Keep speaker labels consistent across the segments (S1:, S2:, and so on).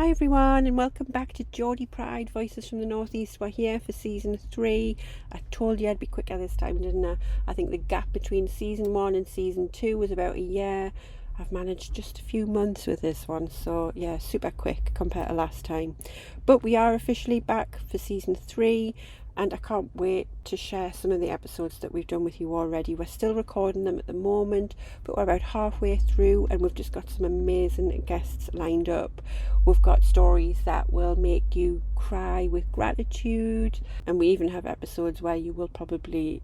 S1: Hi everyone, and welcome back to Geordie Pride, Voices from the Northeast. We're here for season 3. I told you I'd be quicker this time, didn't I? I think the gap between season 1 and season 2 was about a year. I've managed just a few months with this one, so yeah, super quick compared to last time. But we are officially back for season 3, and I can't wait to share some of the episodes that we've done with you already. We're still recording them at the moment, but we're about halfway through, and we've just got some amazing guests lined up. We've got stories that will make you cry with gratitude, and we even have episodes where you will probably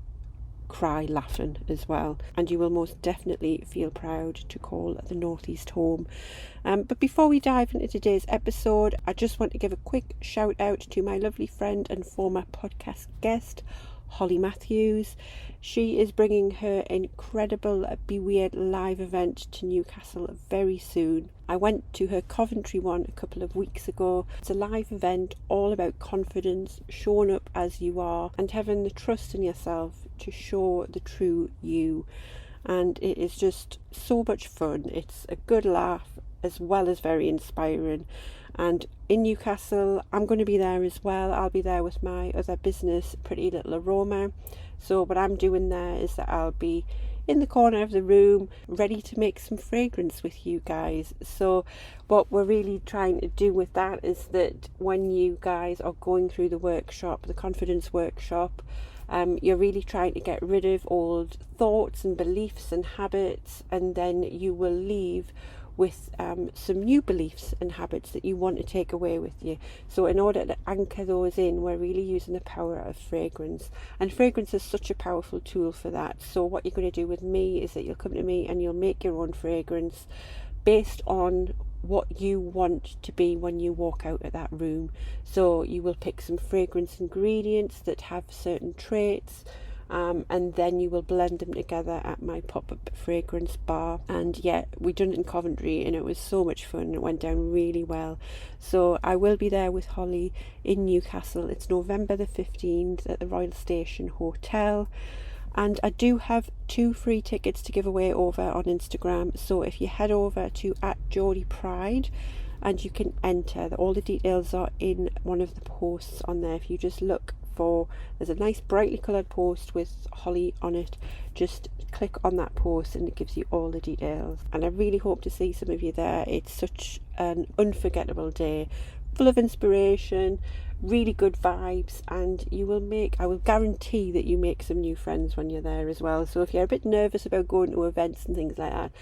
S1: cry laughing as well, and you will most definitely feel proud to call the Northeast home. But before we dive into today's episode, I just want to give a quick shout out to my lovely friend and former podcast guest, Holly Matthews. She is bringing her incredible Be Weird live event to Newcastle very soon. I went to her Coventry one a couple of weeks ago. It's a live event all about confidence, showing up as you are, and having the trust in yourself to show the true you. And it is just so much fun. It's a good laugh as well as very inspiring. And in Newcastle, I'm going to be there as well. I'll be there with my other business, Pretty Little Aroma. So what I'm doing there is that I'll be in the corner of the room, ready to make some fragrance with you guys. So what we're really trying to do with that is that when you guys are going through the workshop, the confidence workshop, you're really trying to get rid of old thoughts and beliefs and habits, and then you will leave with some new beliefs and habits that you want to take away with you. So in order to anchor those in, we're really using the power of fragrance, and fragrance is such a powerful tool for that. So what you're going to do with me is that you'll come to me and you'll make your own fragrance based on what you want to be when you walk out of that room. So you will pick some fragrance ingredients that have certain traits, and then you will blend them together at my pop-up fragrance bar. And yeah, we done it in Coventry and it was so much fun. It went down really well. So I will be there with Holly in Newcastle. It's November the 15th at the Royal Station Hotel. And I do have 2 free tickets to give away over on Instagram. So if you head over to @Geordie Pride, and you can enter, all the details are in one of the posts on there. If you just look for, there's a nice brightly coloured post with Holly on it. Just click on that post and it gives you all the details. And I really hope to see some of you there. It's such an unforgettable day, full of inspiration, really good vibes, and I will guarantee that you make some new friends when you're there as well. So if you're a bit nervous about going to events and things like that,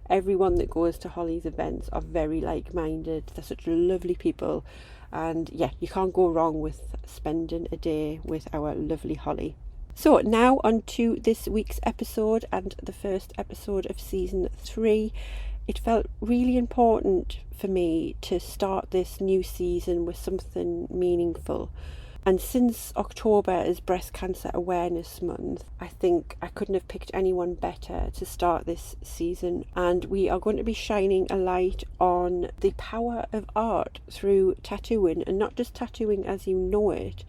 S1: everyone that goes to Holly's events are very like-minded. They're such lovely people, and yeah, you can't go wrong with spending a day with our lovely Holly. So now on to this week's episode, and the first episode of season 3. It felt really important for me to start this new season with something meaningful. And since October is Breast Cancer Awareness Month, I think I couldn't have picked anyone better to start this season. And we are going to be shining a light on the power of art through tattooing, and not just tattooing as you know it,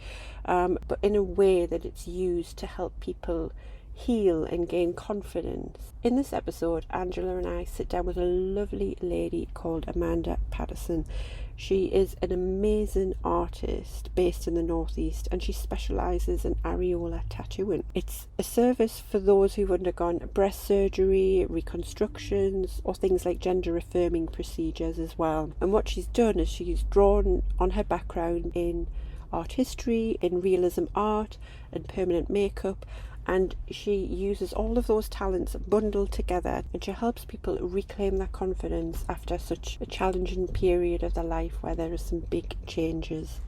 S1: but in a way that it's used to help people heal and gain confidence. In this episode, Angela and I sit down with a lovely lady called Amanda Patterson. She is an amazing artist based in the Northeast, and she specialises in Areola tattooing. It's a service for those who've undergone breast surgery, reconstructions, or things like gender-affirming procedures as well. And what she's done is she's drawn on her background in art history, in realism art, and permanent makeup, and she uses all of those talents bundled together, and she helps people reclaim their confidence after such a challenging period of their life where there are some big changes.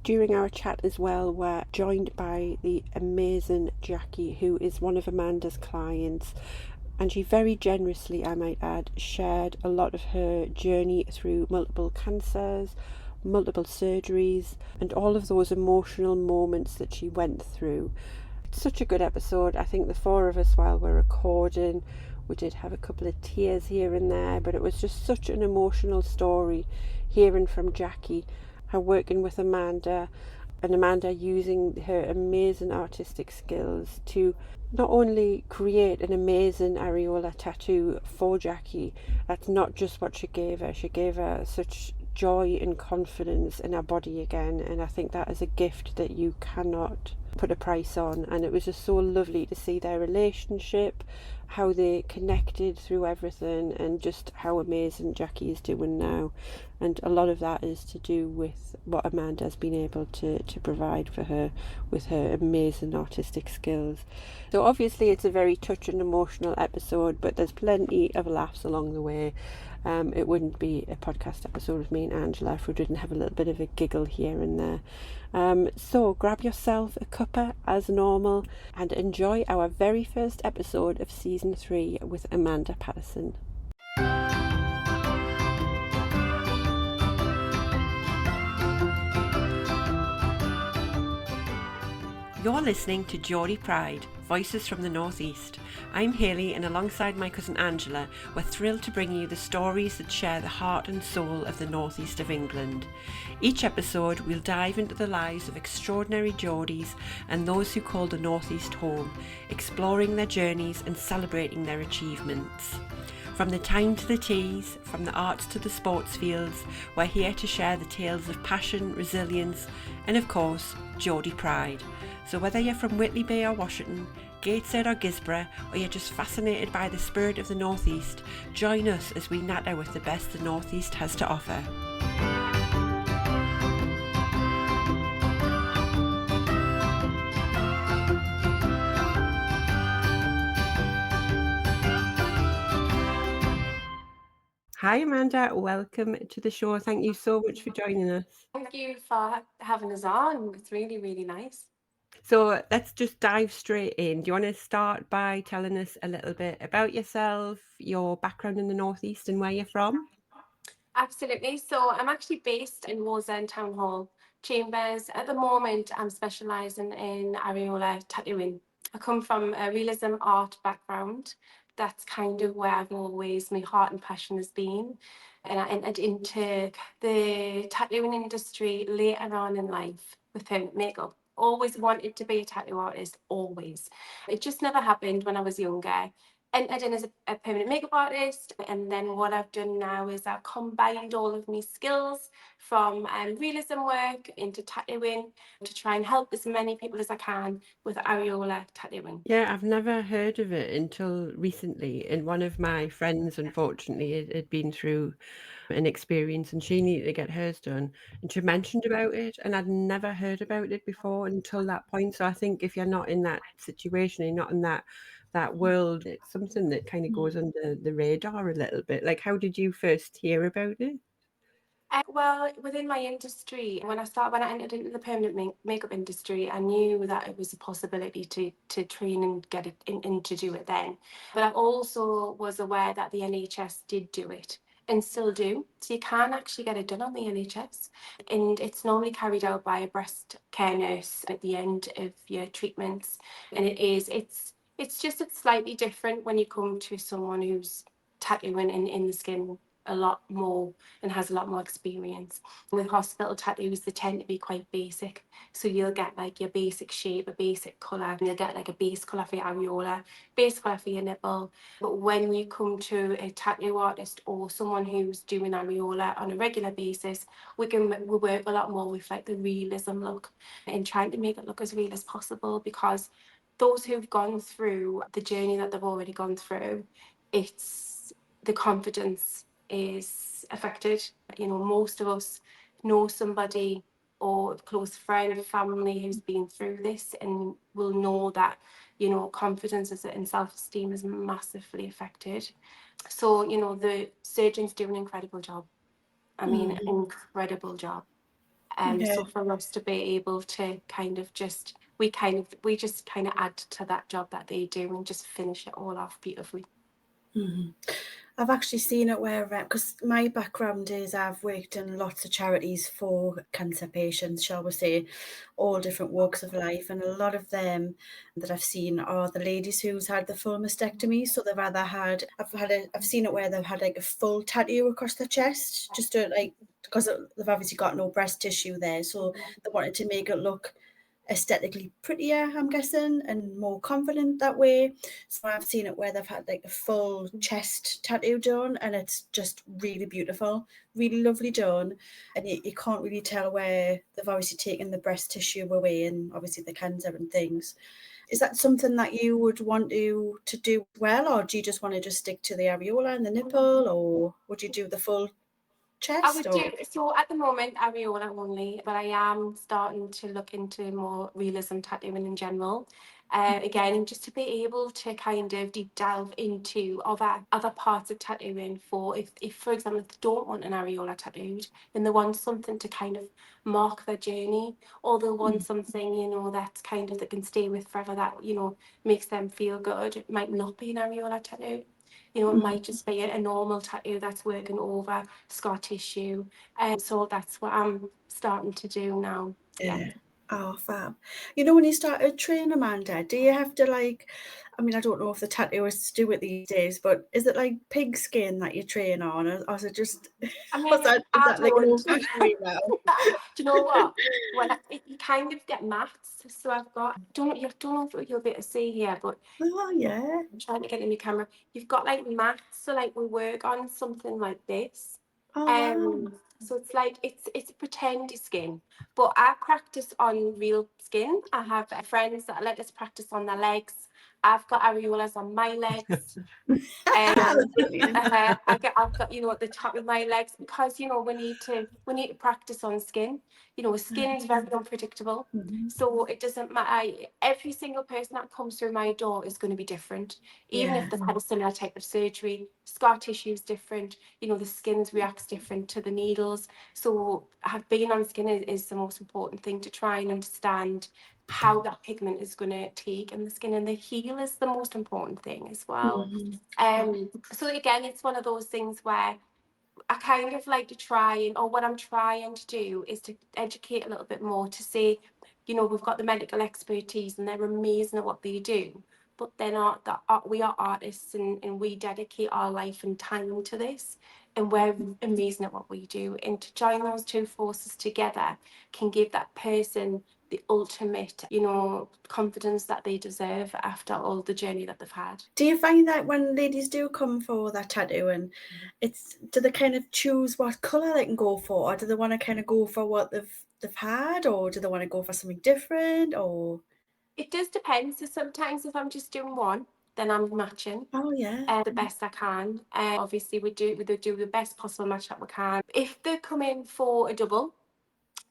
S1: During our chat as well, we're joined by the amazing Jackie, who is one of Amanda's clients, and she very generously, I might add, shared a lot of her journey through multiple cancers, multiple surgeries, and all of those emotional moments that she went through. Such a good episode. I think the 4 of us, while we're recording, we did have a couple of tears here and there, but it was just such an emotional story hearing from Jackie, her working with Amanda, and Amanda using her amazing artistic skills to not only create an amazing areola tattoo for Jackie. That's not just what she gave her. She gave her such joy and confidence in our body again, and I think that is a gift that you cannot put a price on. And it was just so lovely to see their relationship, how they connected through everything, and just how amazing Jackie is doing now. And a lot of that is to do with what Amanda has been able to provide for her with her amazing artistic skills. So obviously it's a very touching, emotional episode, but there's plenty of laughs along the way. It wouldn't be a podcast episode with me and Angela if we didn't have a little bit of a giggle here and there. So grab yourself a cuppa as normal and enjoy our very first episode of season 3 with Amanda Patterson. You're listening to Geordie Pride, Voices from the Northeast. I'm Hayley, and alongside my cousin Angela, we're thrilled to bring you the stories that share the heart and soul of the northeast of England. Each episode, we'll dive into the lives of extraordinary Geordies and those who call the northeast home, exploring their journeys and celebrating their achievements. From the time to the teas, from the arts to the sports fields, we're here to share the tales of passion, resilience, and of course, Geordie Pride. So whether you're from Whitley Bay or Washington, Gateshead or Gisborough, or you're just fascinated by the spirit of the Northeast, join us as we natter with the best the Northeast has to offer. Hi Amanda, welcome to the show. Thank you so much for joining us.
S2: Thank you for having us on. It's really, really nice.
S1: So let's just dive straight in. Do you want to start by telling us a little bit about yourself, your background in the Northeast and where you're from?
S2: Absolutely. So I'm actually based in Wallsend Town Hall, Chambers. At the moment, I'm specialising in Areola tattooing. I come from a realism art background. That's kind of where I've always, my heart and passion has been. And I entered into the tattooing industry later on in life with permanent makeup. Always wanted to be a tattoo artist, always. It just never happened when I was younger. Entered in as a permanent makeup artist, and then what I've done now is I've combined all of my skills from realism work into tattooing to try and help as many people as I can with areola tattooing.
S1: Yeah, I've never heard of it until recently. And one of my friends, unfortunately, had been through an experience and she needed to get hers done. And she mentioned about it, and I'd never heard about it before until that point. So I think if you're not in that situation, you're not in that world, it's something that kind of goes under the radar a little bit. Like, how did you first hear about it?
S2: Well, within my industry, when I entered into the permanent makeup industry, I knew that it was a possibility to train and get it in to do it then. But I also was aware that the NHS did do it and still do. So you can actually get it done on the NHS. And it's normally carried out by a breast care nurse at the end of your treatments. And it's just it's slightly different when you come to someone who's tattooing in the skin a lot more and has a lot more experience. With hospital tattoos, they tend to be quite basic. So you'll get like your basic shape, a basic colour, and you'll get like a base colour for your areola, base colour for your nipple. But when you come to a tattoo artist or someone who's doing areola on a regular basis, we work a lot more with like the realism look and trying to make it look as real as possible, because those who've gone through the journey that they've already gone through, it's the confidence is affected. You know, most of us know somebody or a close friend or family who's been through this and will know that, you know, confidence and self-esteem is massively affected. So, you know, the surgeons do an incredible job. I mean, incredible job. So for us to be able to kind of just, we just kind of add to that job that they do and just finish it all off beautifully.
S3: I've actually seen it where, because my background is I've worked in lots of charities for cancer patients, shall we say, all different walks of life, and a lot of them that I've seen are the ladies who's had the full mastectomy. So they've either had, I've seen it where they've had like a full tattoo across their chest, just to like, because they've obviously got no breast tissue there, so they wanted to make it look aesthetically prettier, I'm guessing, and more confident that way. So I've seen it where they've had like a full chest tattoo done, and it's just really beautiful, really lovely done. And you can't really tell where they've obviously taken the breast tissue away and obviously the cancer and things. Is that something that you would want to do well, or do you just want to just stick to the areola and the nipple, or would you do the full
S2: I
S3: chest?
S2: would
S3: Or
S2: do, so at the moment, Areola only, but I am starting to look into more realism tattooing in general. Again, just to be able to kind of deep delve into other parts of tattooing for if for example, if they don't want an areola tattooed, then they want something to kind of mark their journey, or they'll want something, you know, that's kind of that can stay with forever, that, you know, makes them feel good. It might not be an areola tattoo. You know, it might just be a normal tattoo that's working over scar tissue. So that's what I'm starting to do now. Yeah.
S3: Oh, fab. You know, when you started training, Amanda, do you have to like, I mean, I don't know if the tattooists do it these days, but is it like pig skin that you train on, or is it just,
S2: I
S3: is
S2: mean,
S3: that like an
S2: don't.
S3: old fashioned way now?
S2: Do you know what? You kind of get mats. So I've got, don't know if you'll be able to see here, but
S3: Oh, yeah.
S2: I'm trying to get in the camera. You've got like mats, so like we work on something like this.
S3: Oh, wow.
S2: So it's like it's a pretendy skin, but I practice on real skin. I have friends that let us practice on their legs. I've got areolas on my legs.
S3: That's brilliant.
S2: I've got, you know, at the top of my legs, because, you know, we need to practice on skin. You know, skin is very unpredictable, so it doesn't matter. Every single person that comes through my door is going to be different, even if they've had a similar type of surgery. Scar tissue is different. You know, the skin reacts different to the needles. So being on skin is the most important thing, to try and understand how that pigment is going to take in the skin, and the heel is the most important thing as well. So again, it's one of those things where I kind of like to try and, or what I'm trying to do is to educate a little bit more, to say, you know, we've got the medical expertise and they're amazing at what they do, but they're not that. We are artists, and we dedicate our life and time to this, and we're amazing at what we do. And to join those two forces together can give that person the ultimate, you know, confidence that they deserve after all the journey that they've had.
S3: Do you find that when ladies do come for that tattoo, and do they kind of choose what colour they can go for, or do they want to kind of go for what they've had, or do they want to go for something different, or?
S2: It does depend. So sometimes if I'm just doing one, then I'm matching
S3: Oh, yeah.
S2: the best I can. Obviously, we do the best possible match that we can. If they come in for a double,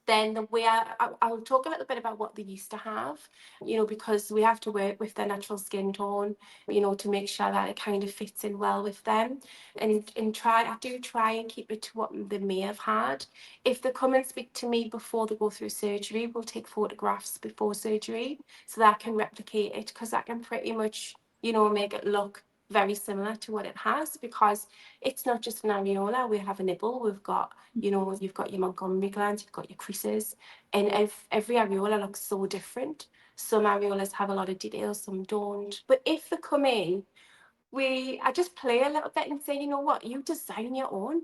S2: then the way I'll talk a little bit about what they used to have, you know, because we have to work with their natural skin tone, you know, to make sure that it kind of fits in well with them, and I do try and keep it to what they may have had. If they come and speak to me before they go through surgery, we'll take photographs before surgery so that I can replicate it, because I can pretty much, you know, make it look very similar to what it has, because it's not just an areola. We have a nipple, we've got, you know, you've got your Montgomery glands, you've got your creases, and every areola looks so different. Some areolas have a lot of details, some don't. But if they come in, I just play a little bit and say, you know what, you design your own.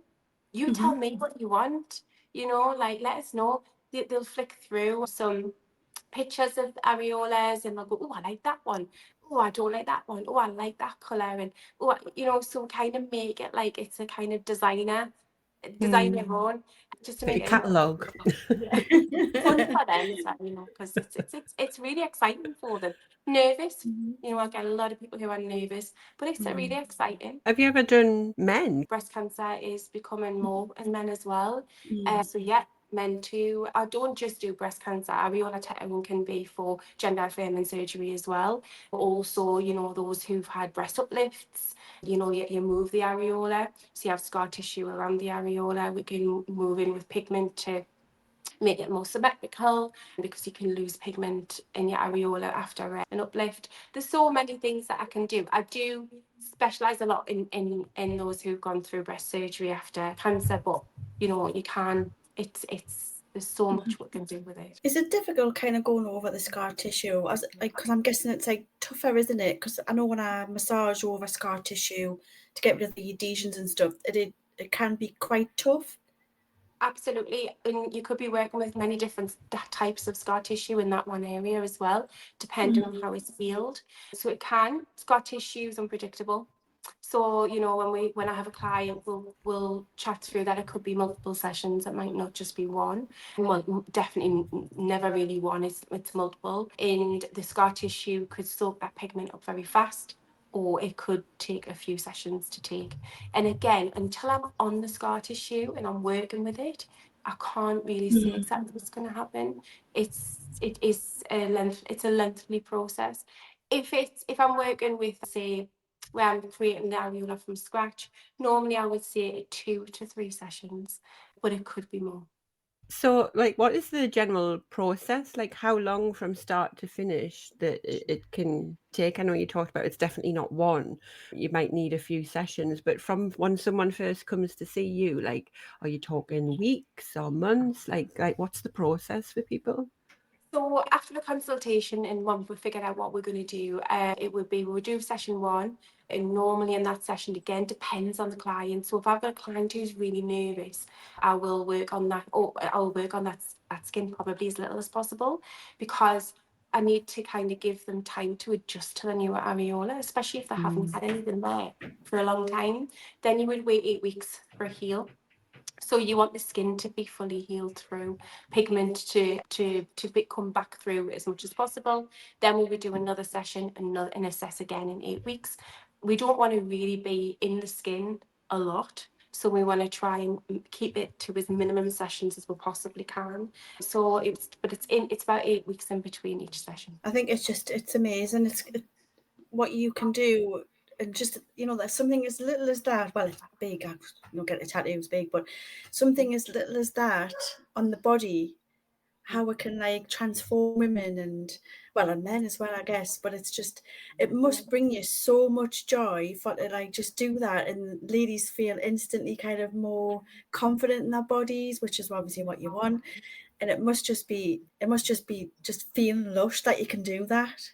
S2: You tell me what you want, you know, like let us know. They'll flick through some pictures of areolas and they'll go, oh, I like that one. Oh, I don't like that one. Oh, I like that colour. And, oh, you know, so kind of make it like it's a kind of design your own, just to
S1: Like
S2: make
S1: a
S2: it
S1: catalogue.
S2: fun for them as well, you know, because it's really exciting for them. Nervous, you know, I get a lot of people who are nervous, but it's really exciting.
S1: Have you ever done men?
S2: Breast cancer is becoming more in men as well. So yeah, men too. I don't just do breast cancer. Areola tattooing can be for gender-affirming surgery as well. Also, you know, those who've had breast uplifts, you know, you move the areola, so you have scar tissue around the areola. We can move in with pigment to make it more symmetrical, because you can lose pigment in your areola after an uplift. There's so many things that I can do. I do specialise a lot in those who've gone through breast surgery after cancer, but you know, you can, it's there's so much we can do with it.
S3: Is it difficult kind of going over the scar tissue? As like, because I'm guessing it's like tougher, isn't it? Because I know when I massage over scar tissue to get rid of the adhesions and stuff, it can be quite tough.
S2: Absolutely. And you could be working with many different types of scar tissue in that one area as well, depending on how it's healed. So scar tissue is unpredictable. So, you know, when I have a client, we'll chat through that. It could be multiple sessions. It might not just be one. Well, definitely never really one. It's multiple. And the scar tissue could soak that pigment up very fast, or it could take a few sessions to take. And again, until I'm on the scar tissue and I'm working with it, I can't really say exactly what's going to happen. It's a lengthy process. If I'm working with, say, where I'm creating the areola from scratch, normally I would say 2 to 3 sessions, but it could be more.
S1: So, like, what is the general process? Like, how long from start to finish that it can take? I know you talked about it's definitely not one. You might need a few sessions, but from when someone first comes to see you, like, are you talking weeks or months? Like what's the process for people?
S2: So after the consultation and once we figured out what we're going to do, we'll do session 1, and normally in that session again depends on the client. So if I've got a client who's really nervous, I will work on that, or I'll work on that skin probably as little as possible, because I need to kind of give them time to adjust to the newer areola, especially if they haven't had anything there for a long time. Then you would wait 8 weeks for a heal. So you want the skin to be fully healed through, pigment to come back through as much as possible. Then we would do another session and assess again in 8 weeks. We don't want to really be in the skin a lot. So we want to try and keep it to as minimum sessions as we possibly can. So it's about 8 weeks in between each session.
S3: I think it's amazing. It's what you can do, and just, you know, there's something as little as that. Well, it's big. I don't get a tattoo is big, but something as little as that on the body, how it can like transform women and men as well, I guess. But it's just, it must bring you so much joy for to like just do that, and ladies feel instantly kind of more confident in their bodies, which is obviously what you want. And it must just be just feeling lush that you can do that.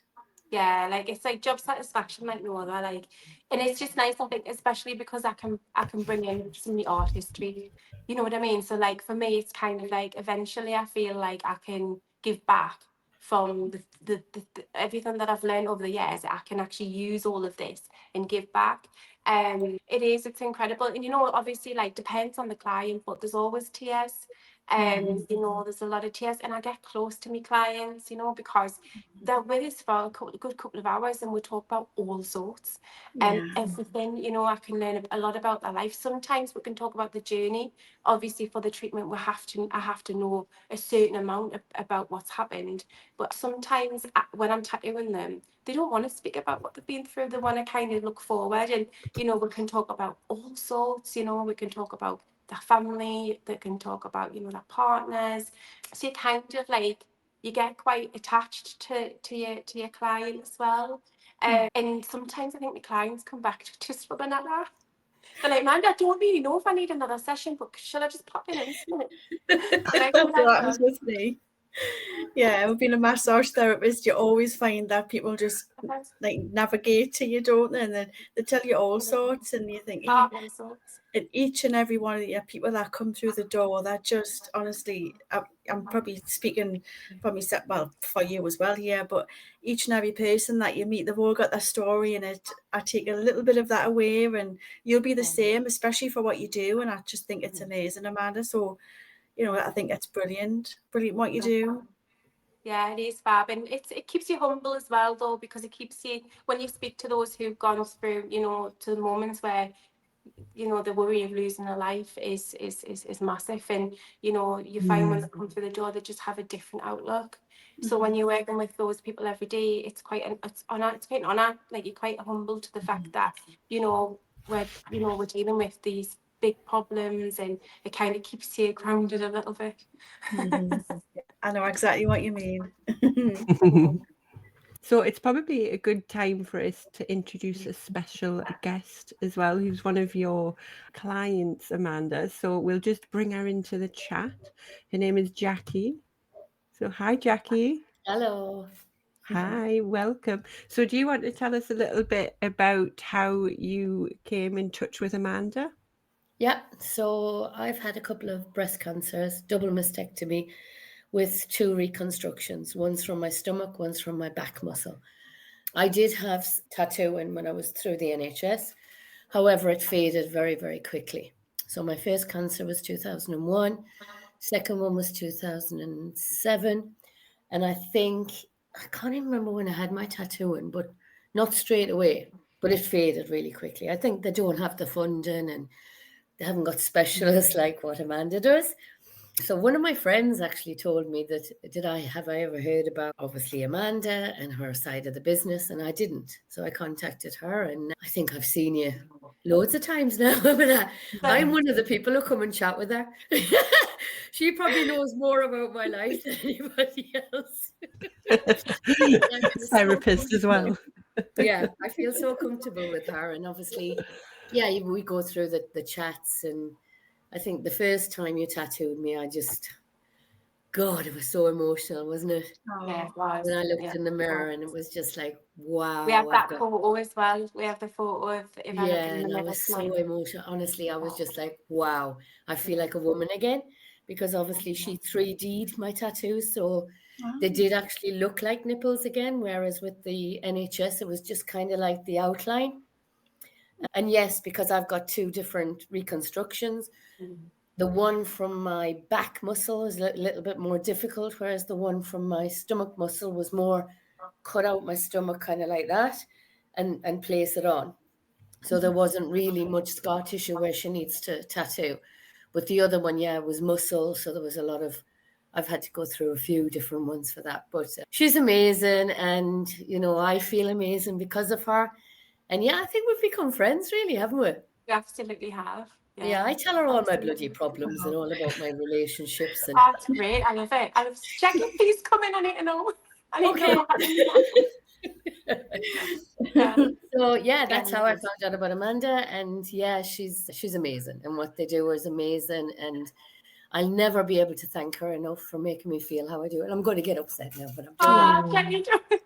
S2: Yeah, like it's like job satisfaction, like no other. Like, and it's just nice, I think, especially because I can bring in some of the artistry. You know what I mean? So like for me, it's kind of like eventually I feel like I can give back from the everything that I've learned over the years. I can actually use all of this and give back. It's incredible. And you know, obviously, like depends on the client, but there's always tears. You know, there's a lot of tears, and I get close to my clients, you know, because they're with us for a good couple of hours, and we talk about all sorts and
S3: Yeah.
S2: everything. You know, I can learn a lot about their life. Sometimes we can talk about the journey. Obviously, for the treatment, I have to know a certain amount about what's happened. But sometimes when I'm tattooing them, they don't want to speak about what they've been through. They want to kind of look forward, and you know, we can talk about all sorts. You know, we can talk about their family. They can talk about, you know, their partners. So you kind of like, you get quite attached to your client as well. And sometimes I think the clients come back just for banana. They're like, man, I don't really know if I need another session, but should I just pop in and see it? Like,
S3: That's what happens with me. Yeah, I've been a massage therapist. You always find that people just like navigate to you, don't they? And then they tell you all sorts, and you think,
S2: all sorts.
S3: and each and every one of the people that come through the door, that just honestly, I'm probably speaking for myself, well, for you as well here, but each and every person that you meet, they've all got their story, and I take a little bit of that away, and you'll be the same, especially for what you do. And I just think it's amazing, Amanda. So, you know, I think it's brilliant what you do.
S2: Yeah, it is fab, and it keeps you humble as well, though, because it keeps you, when you speak to those who've gone through, you know, to the moments where, you know, the worry of losing a life is massive, and you know, you find when they come through the door, they just have a different outlook. So when you're working with those people every day, it's quite an honor. Like, you're quite humble to the fact that, you know, we're dealing with these big problems, and it kind of keeps you grounded a little bit.
S3: I know exactly what you mean.
S1: So it's probably a good time for us to introduce a special guest as well, who's one of your clients, Amanda. So we'll just bring her into the chat. Her name is Jackie. So hi, Jackie.
S4: Hello.
S1: Hi, welcome. So do you want to tell us a little bit about how you came in touch with Amanda?
S4: Yeah, so I've had a couple of breast cancers, double mastectomy, with 2 reconstructions. One's from my stomach, one's from my back muscle. I did have tattooing when I was through the NHS. However, it faded very, very quickly. So my first cancer was 2001, second one was 2007. And I think, I can't even remember when I had my tattooing, but not straight away. But it faded really quickly. I think they don't have the funding and they haven't got specialists like what Amanda does. So one of my friends actually told me that have I ever heard about obviously Amanda and her side of the business, and I didn't. So I contacted her, and I think I've seen you loads of times now. I'm one of the people who come and chat with her. She probably knows more about my life than anybody else.
S1: Therapist as well.
S4: Yeah, I feel so comfortable with her, and obviously, yeah, we go through the chats, and I think the first time you tattooed me, God, it was so emotional, wasn't it?
S2: Yeah, it was.
S4: When I looked in the mirror, and it was just like, wow.
S2: We have that photo as well. We have the photo of Ivana
S4: Yeah,
S2: in the
S4: and I
S2: mirror
S4: was so
S2: smiling.
S4: emotional. Honestly, I was just like, wow, I feel like a woman again, because obviously she 3D'd my tattoos, so they did actually look like nipples again, whereas with the NHS, it was just kind of like the outline. And yes, because I've got 2 different reconstructions, the one from my back muscle is a little bit more difficult, whereas the one from my stomach muscle was more cut out my stomach kind of like that and place it on. So there wasn't really much scar tissue where she needs to tattoo. But the other one, yeah, was muscle. So there was a lot of, I've had to go through a few different ones for that. But she's amazing. And, you know, I feel amazing because of her. And yeah, I think we've become friends, really, haven't we?
S2: We absolutely have.
S4: Yeah, I tell her all my bloody problems and all about my relationships. And
S2: That's great. I love it. I love checking. Please come in. I need to know. I need to know what happened.
S4: So yeah, that's how I found out about Amanda. And yeah, she's amazing, and what they do is amazing. And I'll never be able to thank her enough for making me feel how I do. And I'm going to get upset now, but I'm
S2: can you do it?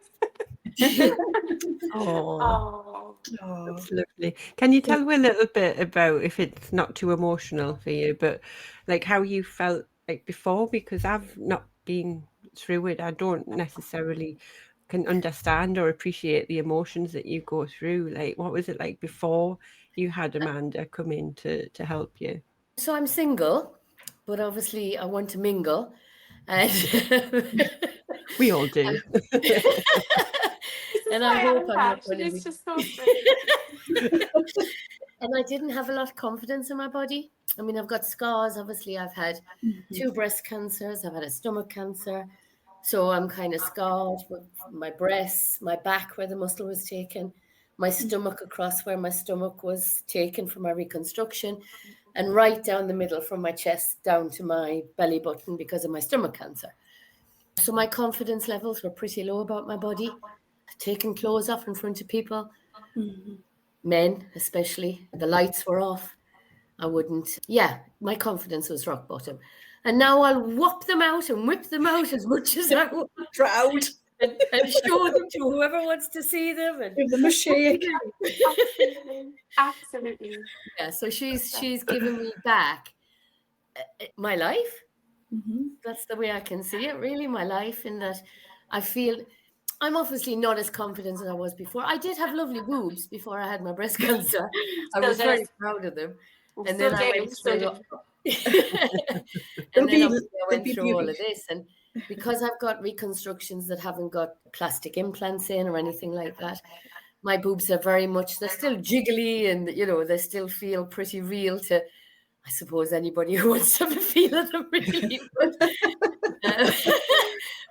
S2: Oh,
S1: that's lovely. Can you tell me a little bit about, if it's not too emotional for you, but like how you felt like before? Because I've not been through it. I don't necessarily can understand or appreciate the emotions that you go through. Like, what was it like before you had Amanda come in to help you?
S4: So I'm single, but obviously I want to mingle. And
S1: We all do.
S4: And I hope I'm not going to
S2: it's
S4: be.
S2: just so great.
S4: And I didn't have a lot of confidence in my body. I mean, I've got scars. Obviously, I've had 2 breast cancers. I've had a stomach cancer. So I'm kind of scarred with my breasts, my back where the muscle was taken, my stomach across where my stomach was taken for my reconstruction, and right down the middle from my chest down to my belly button because of my stomach cancer. So my confidence levels were pretty low about my body. Taking clothes off in front of people, men especially, the lights were off. I wouldn't, my confidence was rock bottom. And now I'll whop them out and whip them out as much as I want.
S3: Proud.
S4: And show them to whoever wants to see them. And
S3: Give them a shake.
S2: Absolutely.
S4: yeah, so she's given me back my life. That's the way I can see it, really, my life, in that I feel I'm obviously not as confident as I was before. I did have lovely boobs before I had my breast cancer. I was very proud of them. And then I went through and then obviously I went through all of this. And because I've got reconstructions that haven't got plastic implants in or anything like that, my boobs are very much, they're still jiggly and, you know, they still feel pretty real to, I suppose, anybody who wants to have a feel of them, really.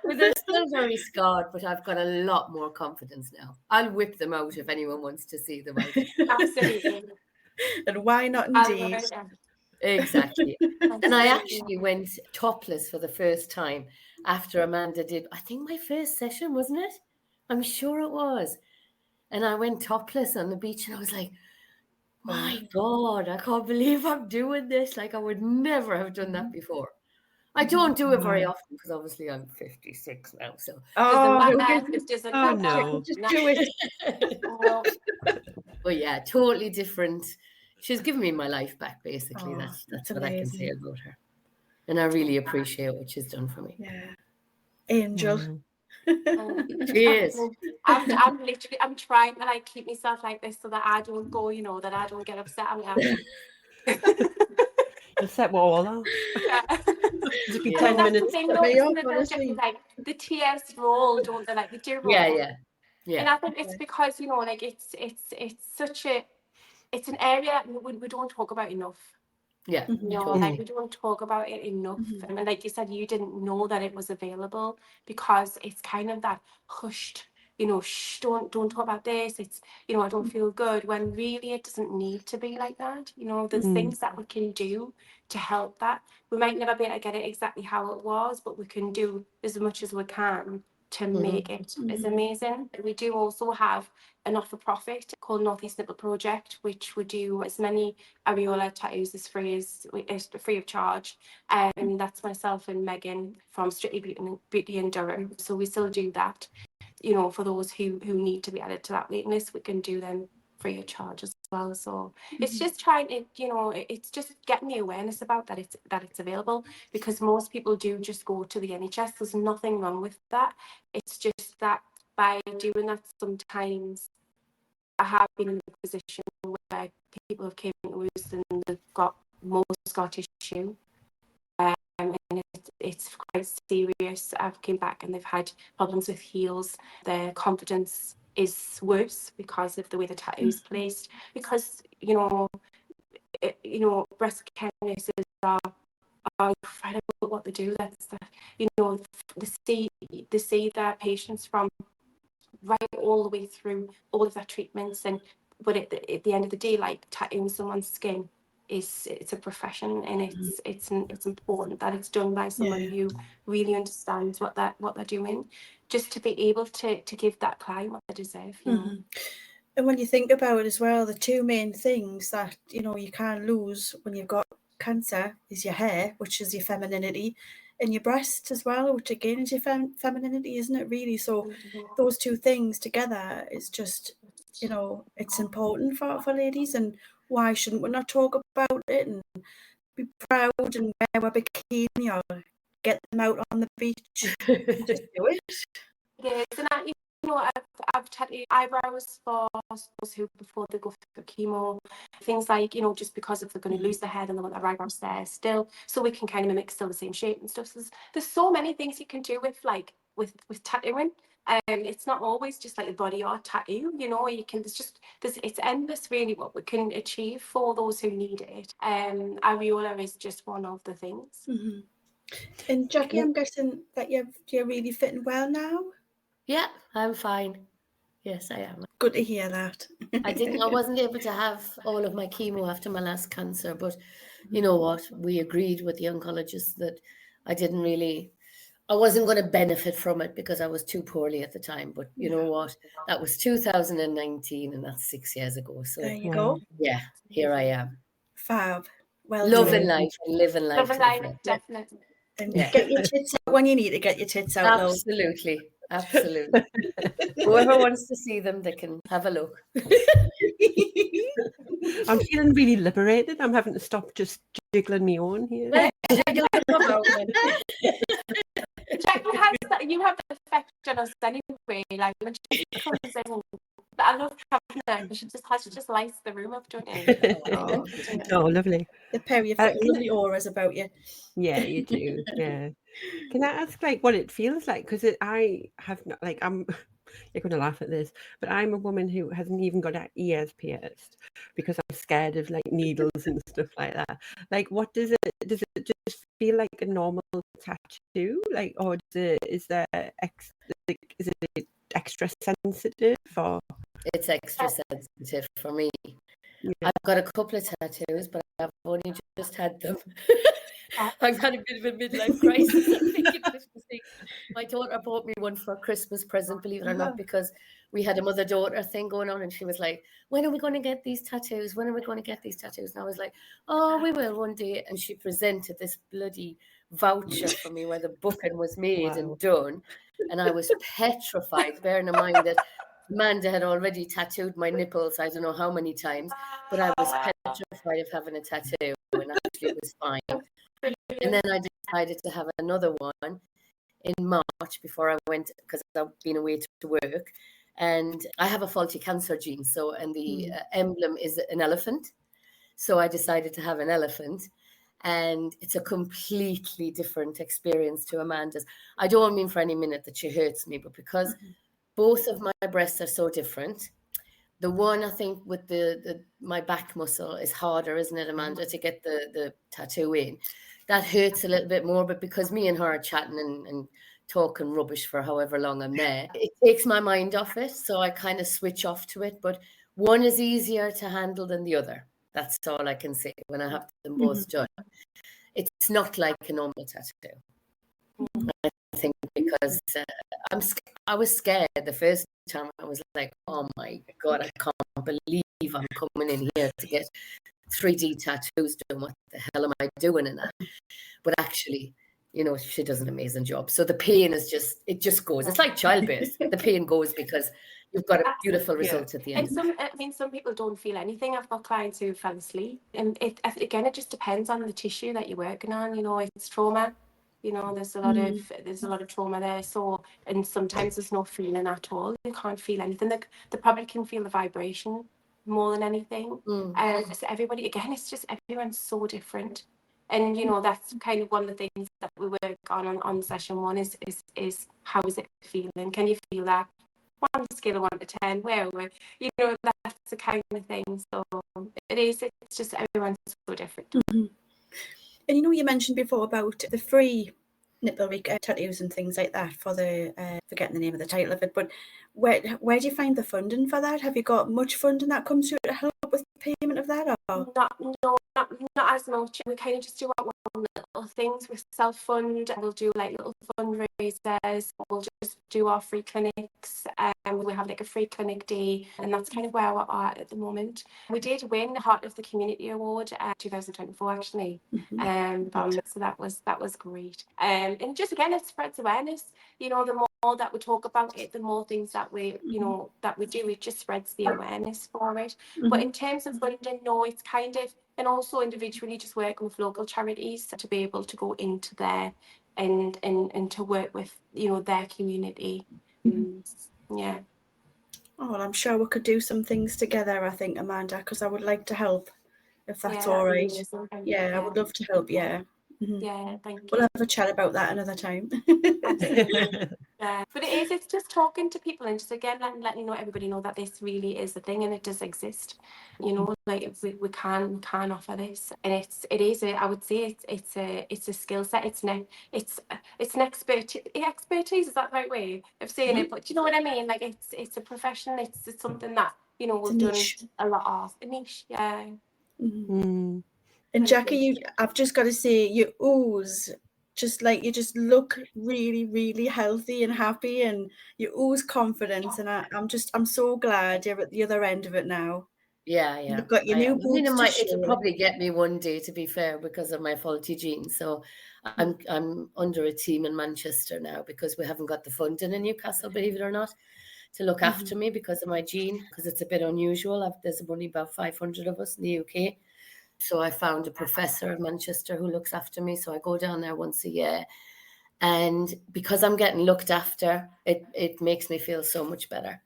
S4: But they're still very scarred, but I've got a lot more confidence now. I'll whip them out if anyone wants to see them.
S2: Absolutely.
S3: And why not, indeed?
S4: Exactly. And I actually went topless for the first time after Amanda did, I think, my first session, wasn't it? I'm sure it was. And I went topless on the beach and I was like, my God, I can't believe I'm doing this. Like, I would never have done that before. I don't do it very often because obviously I'm 56 now. So
S2: Just
S1: no.
S3: Just do it.
S4: But yeah, totally different she's given me my life back, basically.
S3: Oh,
S4: That's
S3: that's
S4: what I can say
S3: amazing.
S4: about her. And I really appreciate what she's done for me.
S3: Yeah. Angel.
S4: She is.
S2: I'm literally, I'm trying to like keep myself like this so that I don't go, you know, that I don't get upset.
S1: You'll set what all off.
S2: Yeah.
S1: It'll be
S4: Yeah.
S1: 10
S2: That's the
S1: minutes.
S2: thing,
S3: Set
S2: though,
S3: me
S2: isn't
S3: off,
S2: it? They'll just,
S3: honestly.
S2: like the tears roll, don't they? Like they do roll.
S4: Yeah.
S2: And I think it's because, you know, like it's such a, it's an area we don't talk about enough.
S4: Yeah.
S2: You know,
S4: totally.
S2: like we don't talk about it enough. And like you said, you didn't know that it was available because it's kind of that hushed, you know, shh, don't talk about this. It's, you know, I don't feel good, when really it doesn't need to be like that. You know, there's things that we can do to help that. We might never be able to get it exactly how it was, but we can do as much as we can to make it as amazing. We do also have a not-for-profit called North East Nipple Project, which would do as many areola tattoos as free of charge. And that's myself and Megan from Strictly Beauty in Durham. So we still do that. You know, for those who need to be added to that waiting list, we can do them free of charge as well. So it's just trying to, you know, it's just getting the awareness about that it's available, because most people do just go to the NHS. There's nothing wrong with that. It's just that by doing that, sometimes I have been in a position where people have came to us and they've got more scar tissue, and it's quite serious. I've came back and they've had problems with heels. Their confidence is worse because of the way the tattoo is placed. Because you know, breast care nurses are incredible at what they do. You know, they see their patients from right all the way through all of their treatments, but at the end of the day, like tattooing someone's skin it's a profession, and it's important that it's done by someone who really understands what they're doing, just to be able to give that client what they deserve, you know.
S3: And when you think about it as well, the two main things that, you know, you can't lose when you've got cancer is your hair, which is your femininity, and your breast as well, which again is your femininity, isn't it, really? So those two things together is just, you know, it's important for ladies, and why shouldn't we not talk about it and be proud and wear a bikini or get them out on the beach? Just do it.
S2: Yes, and you know, I've tattooed eyebrows for those who, before they go for chemo, things like, you know, just because if they're going to lose their hair, then they want their eyebrows there still, so we can kind of mimic still the same shape and stuff. So there's so many things you can do with tattooing. It's not always just like a body art tattoo, you know. You can it's endless really what we can achieve for those who need it. Areola is just one of the things.
S3: And Jackie, I'm guessing that you're really fitting well now.
S4: Yeah, I'm fine. Yes, I am.
S3: Good to hear that.
S4: I wasn't able to have all of my chemo after my last cancer, but you know what? We agreed with the oncologist that I wasn't going to benefit from it because I was too poorly at the time. But you know what? That was 2019, and that's 6 years ago. So
S3: there you go.
S4: Yeah, here I am.
S3: Fab. Well,
S4: loving life and living life.
S2: Living life, definitely.
S3: And get your tits out when you need to get your tits out.
S4: Absolutely. Whoever wants to see them, they can have a look.
S1: I'm feeling really liberated. I'm having to stop just jiggling me on here.
S2: You have the effect on us anyway. Like when she comes in, I love having her. She just lights the room up, don't you?
S1: Oh, lovely.
S3: The Perry, you've got lovely auras about you.
S1: Yeah, you do. Yeah. Can I ask, like, what it feels like? Because I have not, like, you're going to laugh at this, but I'm a woman who hasn't even got her ears pierced because I'm scared of like needles and stuff like that. Like, what does it just feel like a normal tattoo? Like, or is it extra sensitive, or?
S4: It's extra sensitive for me. Yeah. I've got a couple of tattoos, but I've only just had them. I've had a bit of a midlife crisis. I think my daughter bought me one for a Christmas present, believe it or not, because we had a mother-daughter thing going on, and she was like, when are we going to get these tattoos? When are we going to get these tattoos? And I was like, oh, we will one day. And she presented this bloody voucher for me where the booking was made and done. And I was petrified, bearing in mind that Amanda had already tattooed my nipples, I don't know how many times, but I was petrified of having a tattoo, and actually it was fine. And then I decided to have another one in March before I went, because I've been away to work, and I have a faulty cancer gene. So, and the emblem is an elephant. So I decided to have an elephant, and it's a completely different experience to Amanda's. I don't mean for any minute that she hurts me, but because both of my breasts are so different. The one, I think, with my back muscle is harder, isn't it, Amanda, to get the tattoo in. That hurts a little bit more, but because me and her are chatting and talking rubbish for however long I'm there, it takes my mind off it, so I kind of switch off to it. But one is easier to handle than the other. That's all I can say when I have them both done. It's not like a normal tattoo. I think because I was scared the first time. I was like, oh my God, I can't believe I'm coming in here to get 3D tattoos done. What the hell am I doing in that? But actually, you know, she does an amazing job. So the pain is it just goes. It's like childbirth. The pain goes because you've got a beautiful result at the end.
S2: And some people don't feel anything. I've got clients who fell asleep, and it just depends on the tissue that you're working on. You know, it's trauma. You know, there's a lot of trauma there. So, and sometimes there's no feeling at all. You can't feel anything. They probably can feel the vibration more than anything. And so everybody, again, it's just everyone's so different. And you know, that's kind of one of the things that we work on session one is how is it feeling? Can you feel that? On a scale of 1 to 10, where we're, you know, that's the kind of thing. So it's just everyone's so different.
S3: And you know, you mentioned before about the free nipple tattoos and things like that for the forgetting the name of the title of it, but where do you find the funding for that? Have you got much funding that comes through to help with the payment of that? Or?
S2: Not as much. We kind of just do our own little things. We self-fund, and we'll do like little fundraisers. We'll just do our free clinics, and we have like a free clinic day, and that's kind of where we're at the moment. We did win the Heart of the Community Award 2024 actually, so that was great. And just again, it spreads awareness. You know, the more that we talk about it, the more things that we that we do, it just spreads the awareness for it. But in terms of funding, no, it's kind of, and also individually just working with local charities to be able to go into there and to work with, you know, their community. Yeah.
S3: Oh, well, I'm sure we could do some things together, I think, Amanda, because I would like to help, if that's all right. Yeah, I would love to help, yeah.
S2: Yeah, thank you.
S3: We'll have a chat about that another time.
S2: Yeah, but it's just talking to people and just again letting everybody know that this really is a thing and it does exist. You know, like we can offer this, and I would say it's a skill set. It's an expertise. Is that the right way of saying it? But do you know what I mean? Like it's a profession. It's something that, you know, we've done a lot of. A niche, yeah.
S3: And Jackie, I've just got to say, you ooze. You just look really, really healthy and happy, and you ooze confidence. And I'm so glad you're at the other end of it now.
S4: Yeah.
S3: You've got your new boobs to show.
S4: It'll probably get me one day, to be fair, because of my faulty gene. So I'm under a team in Manchester now because we haven't got the funding in Newcastle, believe it or not, to look after me because of my gene, because it's a bit unusual. There's only about 500 of us in the UK. So I found a professor in Manchester who looks after me. So I go down there once a year. And because I'm getting looked after, it makes me feel so much better.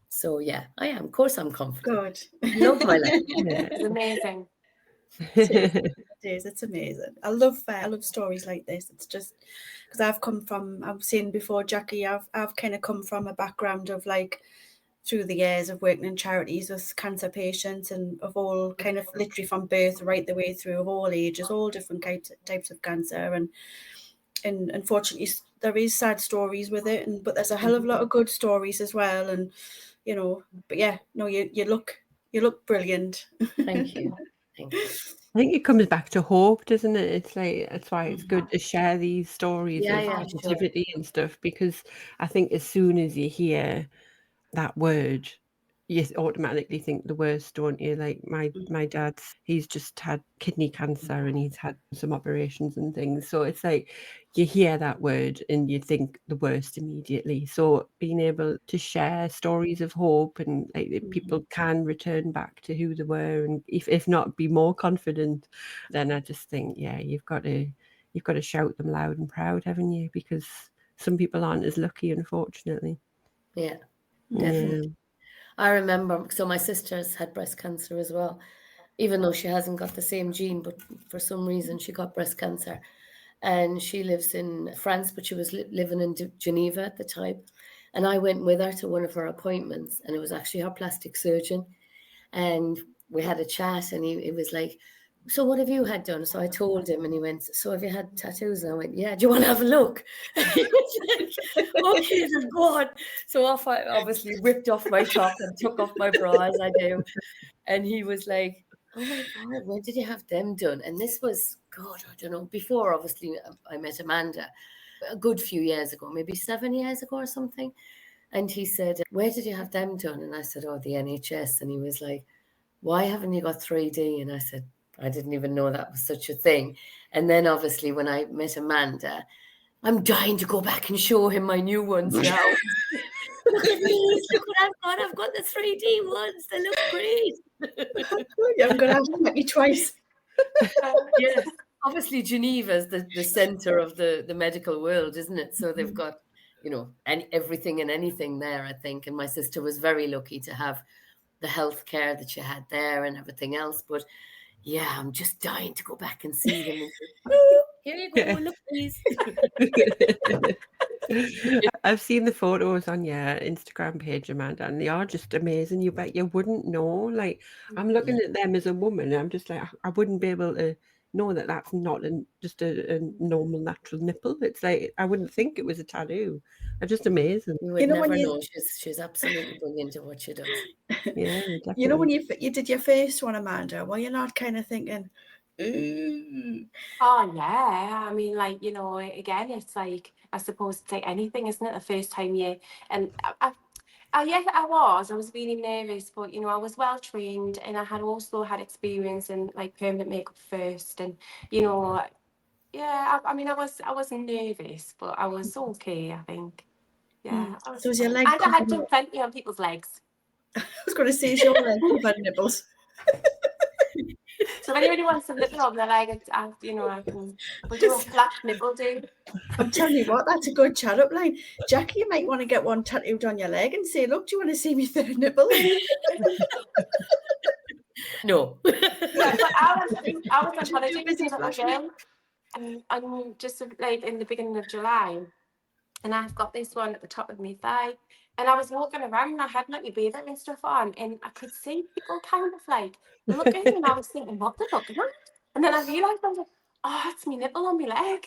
S4: So I am. Of course I'm confident.
S3: Good.
S4: Love my life.
S2: It's amazing.
S3: It is. It's amazing. I love stories like this. It's just because I've seen before, Jackie, I've kind of come from a background of like, through the years of working in charities with cancer patients and of all kind of literally from birth right the way through, of all ages, all different types of cancer, and unfortunately there is sad stories with it, but there's a hell of a lot of good stories as well, and you know, but yeah, no, you look brilliant.
S4: Thank you.
S1: I think it comes back to hope, doesn't it? It's like, that's why it's good to share these stories of positivity and stuff, because I think as soon as you hear that word, you automatically think the worst, don't you? Like my dad's, he's just had kidney cancer and he's had some operations and things. So it's like you hear that word and you think the worst immediately. So being able to share stories of hope and like that people can return back to who they were, and if not be more confident, then I just think, yeah, you've got to shout them loud and proud, haven't you? Because some people aren't as lucky, unfortunately.
S4: Yeah,
S1: Yeah.
S4: definitely. I remember, so my sister's had breast cancer as well, even though she hasn't got the same gene, but for some reason she got breast cancer. And she lives in France, but she was living in Geneva at the time. And I went with her to one of her appointments, and it was actually her plastic surgeon. And we had a chat, and he was like, so what have you had done? So I told him, and he went, so have you had tattoos? And I went, yeah, do you want to have a look? He was like, okay, then go on. So off I obviously whipped off my top and took off my bra as I do. And he was like, oh my God, when did you have them done? And this was, God, I don't know, before obviously I met Amanda, a good few years ago, maybe 7 years ago or something. And he said, where did you have them done? And I said, oh, the NHS. And he was like, why haven't you got 3D? And I said, I didn't even know that was such a thing. And then obviously when I met Amanda, I'm dying to go back and show him my new ones now. Look at these, look what I've got. I've got the 3D ones. They look great.
S3: I'm going to have to make me twice.
S4: Yes. Obviously Geneva is the center of the medical world, isn't it? So they've got, and everything and anything there, I think. And my sister was very lucky to have the healthcare that she had there and everything else. But yeah, I'm just dying to go back and see them. And say, here you go, look, please.
S1: I've seen the photos on your Instagram page, Amanda, and they are just amazing. You bet you wouldn't know. Like, I'm looking at them as a woman, and I'm just like, I wouldn't be able to know that that's not just a normal natural nipple. It's like I wouldn't think it was a tattoo. They're just amazing.
S4: You would never know. She's absolutely brilliant at what she does.
S1: Yeah, definitely.
S3: You know, when you did your first one, Amanda, well, you're not kind of thinking, ooh.
S2: Oh yeah, I mean, like, again, it's like, I suppose it's like anything, isn't it? The first time and yes, I was really nervous, but I was well trained, and I had also had experience in like permanent makeup first, and yeah, I mean, I wasn't nervous, but I was okay, I think. Yeah, I was
S3: So was your leg
S2: and I had done plenty on people's legs.
S3: I was going to say, is your leg covered in nipples?
S2: So if anybody wants a nipple on their leg, I can. We'll do a flat nipple do.
S3: I'm telling you what, that's a good chat up line. Jackie, you might want to get one tattooed on your leg and say, look, do you want to see me third nipple?
S4: No.
S2: Yeah, but I was on holiday with my little girl, and I'm just like in the beginning of July, and I've got this one at the top of my thigh, and I was walking around and I had like my bathing and stuff on, and I could see people kind of like looking, and I was thinking, what they're looking at? And then I realised, I was like, oh, it's my nipple on my leg.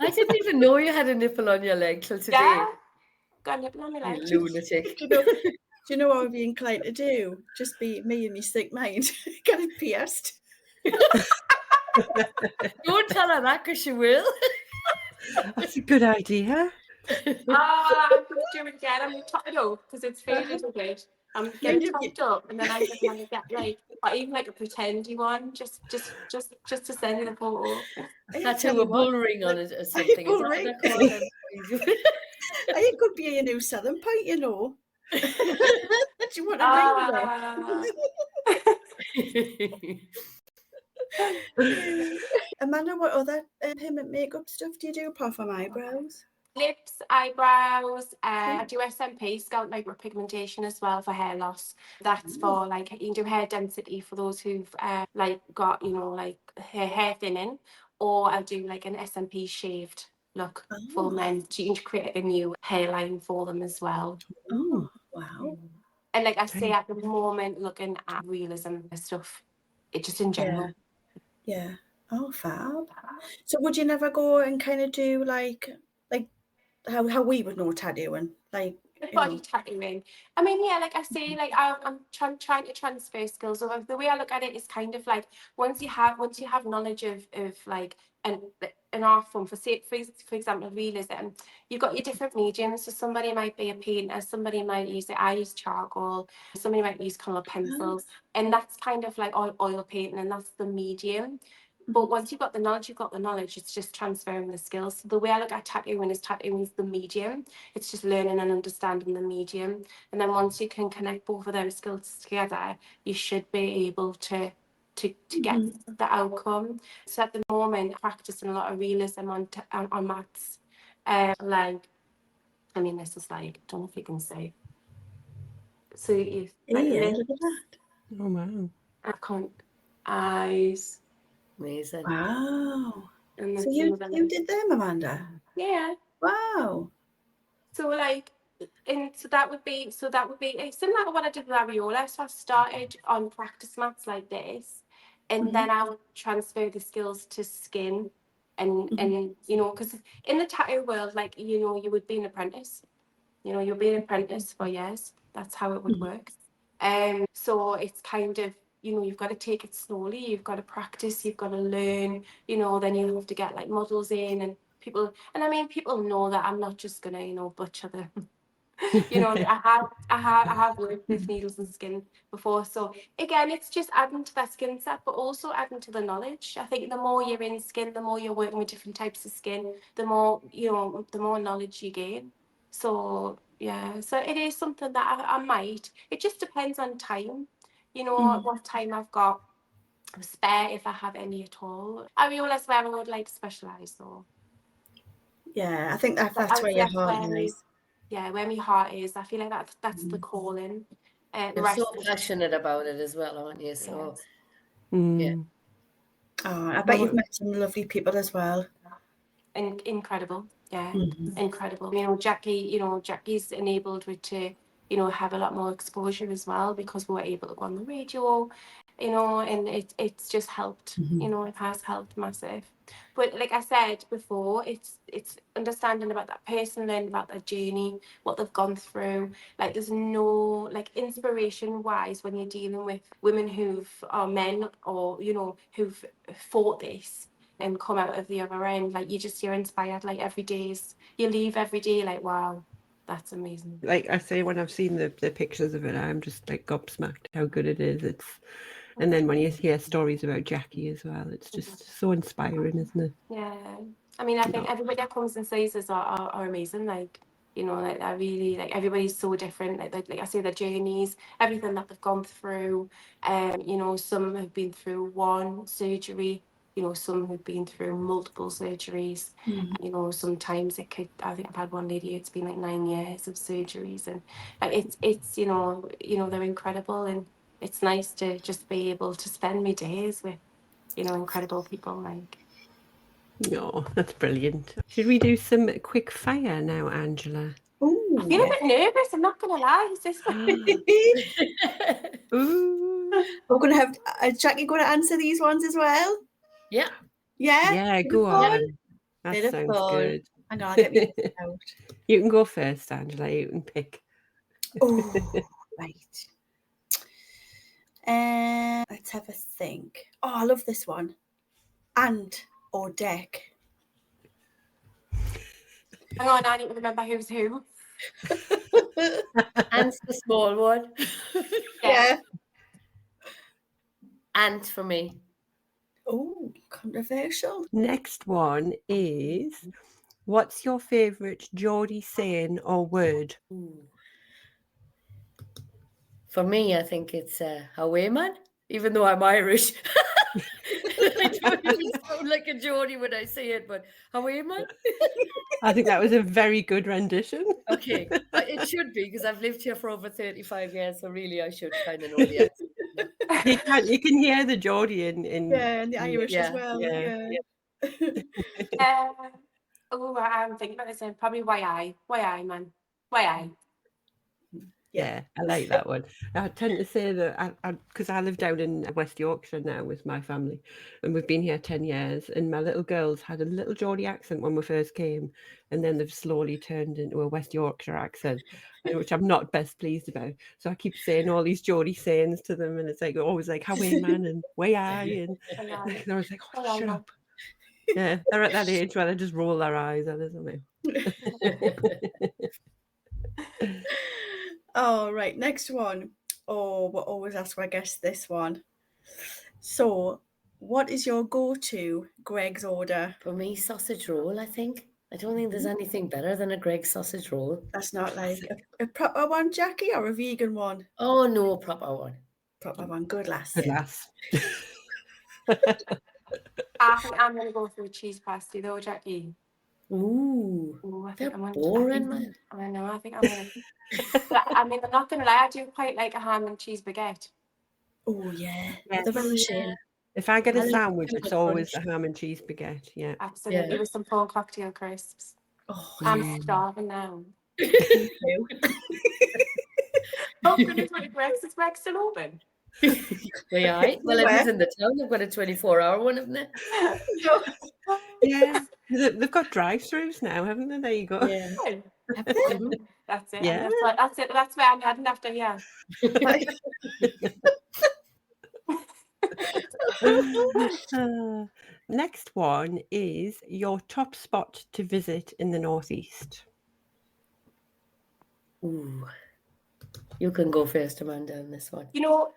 S4: I didn't even know you had a nipple on your leg till today.
S2: Yeah, got a nipple on my leg.
S4: You lunatic.
S3: Do you know what I would be inclined to do? Just be me and my sick mind. Get it pierced.
S4: Don't tell her that, because she will.
S1: That's a good idea.
S2: I'm going to do it again. I'm going to top it up because it's faded a bit. I'm getting topped up, and then I'm just going to get like, or even like a pretendy one, just to send you the photo.
S4: Tattoo a bull ring on it or something.
S3: Bull ring. I could be a new Southern Pint, you know. Do you want a ring? Amanda, what other permanent makeup stuff do you do apart from eyebrows?
S2: Lips, eyebrows, I do SMP, scalp micropigmentation as well for hair loss. That's for like, you can do hair density for those who've like got, like hair thinning, or I'll do like an SMP shaved look for men. So you can create a new hairline for them as well.
S3: Oh, wow.
S2: And like I say, at the moment, looking at realism stuff, it just in general.
S3: Yeah. Oh, fab. So would you never go and kind of do like how we would know tattooing, like
S2: body tattooing? I mean, yeah, like I say, like I'm trying to transfer skills. So the way I look at it is kind of like once you have knowledge of like, and an art form, for example, realism, you've got your different mediums. So somebody might be a painter, somebody might use it. I use charcoal, somebody might use colour pencils, and that's kind of like oil painting, and that's the medium. But once you've got the knowledge, you've got the knowledge. It's just transferring the skills. So the way I look at tattooing is the medium. It's just learning and understanding the medium. And then once you can connect both of those skills together, you should be able to get the outcome. So at the moment, practicing a lot of realism on mats. Like, I mean, this is like, I don't know if you can see. So you like,
S3: look at that.
S1: Oh wow.
S2: I can't. Eyes.
S4: Amazing.
S3: Wow.
S2: And then
S3: So you did them, Amanda?
S2: Yeah.
S3: Wow.
S2: So like, and so that would be it's similar to what I did with Areola. So I started on practice mats like this, and then I would transfer the skills to skin, and you know, because in the tattoo world, like, you know, you would be an apprentice. You know, you'll be an apprentice for years. That's how it would work. So it's kind of, you know, you've got to take it slowly. You've got to practice. You've got to learn. You know, then you'll have to get like models in and people. And I mean, people know that I'm not just gonna, you know, butcher them. You know, I have worked with needles and skin before. So again, it's just adding to that skill set, but also adding to the knowledge. I think the more you're in skin, the more you're working with different types of skin, the more, you know, the more knowledge you gain. So yeah, so it is something that I might. It just depends on time. You know, what time I've got spare, if I have any at all. Areola's where I would like to specialise though.
S3: Yeah, I think that's where your heart lies.
S2: Yeah, where my heart is. I feel like that's the calling.
S4: You're so passionate about it as well, aren't you? So yeah.
S3: Oh, I bet you've met some lovely people as well.
S2: Incredible. Yeah, incredible. You know, Jackie's enabled me to, you know, have a lot more exposure as well, because we were able to go on the radio, you know, and it's just helped. You know, it has helped massive. But like I said before, it's understanding about that person, learning about their journey, what they've gone through. Like, there's no, like, inspiration wise, when you're dealing with women are men, or, you know, who've fought this and come out of the other end, like, you're inspired. Like, you leave every day like, wow, that's amazing.
S1: Like I say, when I've seen the pictures of it, I'm just like gobsmacked how good it is. And then when you hear stories about Jackie as well, it's just so inspiring, isn't it?
S2: Yeah, I mean, I think everybody that comes and says this are amazing. Like, you know, like, I really, like, everybody's so different. Like I say, their journeys, everything that they've gone through. You know, some have been through one surgery. You know, some have been through multiple surgeries. You know, sometimes I think I've had one lady, it's been like 9 years of surgeries, and it's you know, they're incredible, and it's nice to just be able to spend my days with, you know, incredible people. Like,
S1: oh, that's brilliant. Should we do some quick fire now, Angela?
S3: Ooh,
S2: I feel a bit nervous, I'm not gonna lie. Is this
S1: Ooh.
S3: We're going to have Jackie going to answer these ones as well?
S4: Yeah.
S1: Yeah, go on. That sounds good.
S3: Hang on, I'll get me out.
S1: You can go first, Angela. You can pick.
S3: Oh, right. Let's have a think. Oh, I love this one. Ant or deck?
S2: Hang on, I need to remember who's who.
S4: Ant's the small one.
S3: Yeah.
S4: Ant for me.
S3: Oh, controversial.
S1: Next one is, what's your favourite Geordie saying or word?
S4: For me, I think it's "Away, man," even though I'm Irish. I don't even sound like a Geordie when I say it, but "Away, man."
S1: I think that was a very good rendition.
S4: Okay, it should be, because I've lived here for over 35 years, so really I should kind of know the answer.
S1: You can hear the Geordie in
S3: and the Irish as well. Yeah.
S2: Oh, I'm thinking about this. Probably why I, man, why I.
S1: Yeah, I like that one. I tend to say that because I live down in West Yorkshire now with my family, and we've been here 10 years, and my little girls had a little Geordie accent when we first came, and then they've slowly turned into a West Yorkshire accent, which I'm not best pleased about. So I keep saying all these Geordie sayings to them, and it's like always like, "How are man?" and "Way I?" and I was like, "Oh, shut up." Yeah, they're at that age where they just roll their eyes at us, aren't they?
S3: Oh, right. Next one. Oh, we'll always ask our guests this one. So, what is your go-to Greg's order?
S4: For me, sausage roll, I think. I don't think there's anything better than a Greg's sausage roll.
S3: That's not like a proper one, Jackie, or a vegan one?
S4: Oh, no, proper one.
S3: Proper one. Good lass.
S1: Good lass.
S2: I think I'm going to go for a cheese pasty though, Jackie.
S4: Ooh,
S2: I
S4: they're
S2: think I'm gonna,
S4: boring, man.
S2: I know. I think I'm going to. I mean, I'm not going to lie. I do quite like a ham and cheese baguette.
S3: Oh, yeah.
S1: Yes.
S3: The Russian.
S1: If I get
S4: I
S1: a
S4: like
S1: sandwich,
S4: simple
S1: it's always
S4: crunch.
S1: the ham and cheese baguette. Yeah.
S2: Absolutely,
S4: Yeah.
S2: with some prawn cocktail crisps.
S3: Oh,
S2: I'm starving now.
S3: you.
S2: Oh, goodness, what is Greg's still open?
S4: Yeah, well, it is in the town. They've got a 24-hour one, haven't they?
S1: Yeah. They've got drive-throughs now, haven't they? There you go.
S4: Yeah.
S2: That's it.
S1: Yeah.
S2: That's it. That's where I'm heading after. Yeah.
S1: Next one is your top spot to visit in the Northeast.
S4: Ooh. You can go first, Amanda, on this one.
S2: You know,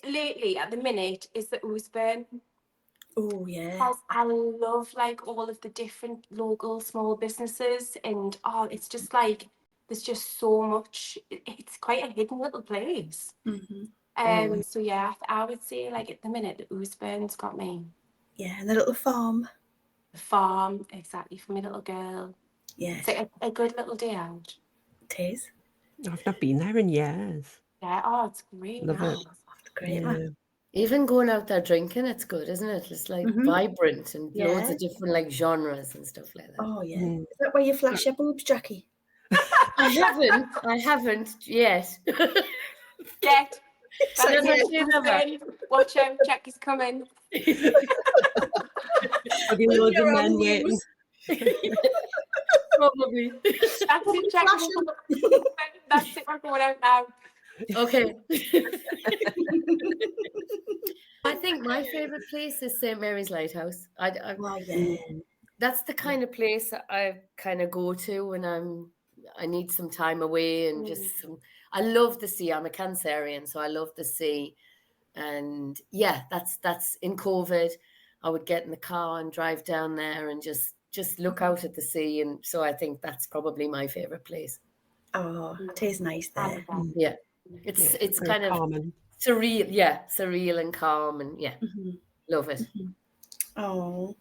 S2: lately at the minute is the Oosburn.
S3: Oh, yeah.
S2: I love like all of the different local small businesses, and it's just like there's just so much. It's quite a hidden little place.
S3: Mm-hmm.
S2: So yeah, I would say like at the minute the Oosburn's got me.
S3: Yeah, and the little farm.
S2: The farm, exactly, for my little girl.
S3: Yeah,
S2: It's like a good little day out.
S3: it is.
S1: I've not been there in years.
S2: Yeah, it's great.
S1: Love it.
S3: Great,
S1: Yeah.
S3: man.
S4: Even going out there drinking, it's good, isn't it? It's like vibrant and loads of different like genres and stuff like that.
S3: Oh, yeah. Is that where you flash your boobs, Jackie?
S4: I haven't yet.
S2: Get.
S4: Never.
S2: Watch out, Jackie's coming.
S1: There'll be loads of men waiting.
S4: Probably.
S2: That's it, Jackie. That's it, we're going out now.
S4: Okay. I think my favorite place is St. Mary's Lighthouse.
S3: Oh, yeah.
S4: That's the kind of place that I kind of go to when I need some time away and just some. I love the sea. I'm a Cancerian, so I love the sea. And yeah, that's in COVID. I would get in the car and drive down there and just look out at the sea. And so I think that's probably my favorite place.
S3: Oh, it is nice there.
S4: Yeah, it's
S1: Very
S4: kind of
S1: common.
S4: surreal. Yeah, surreal and calm, and yeah, love it.
S3: Oh.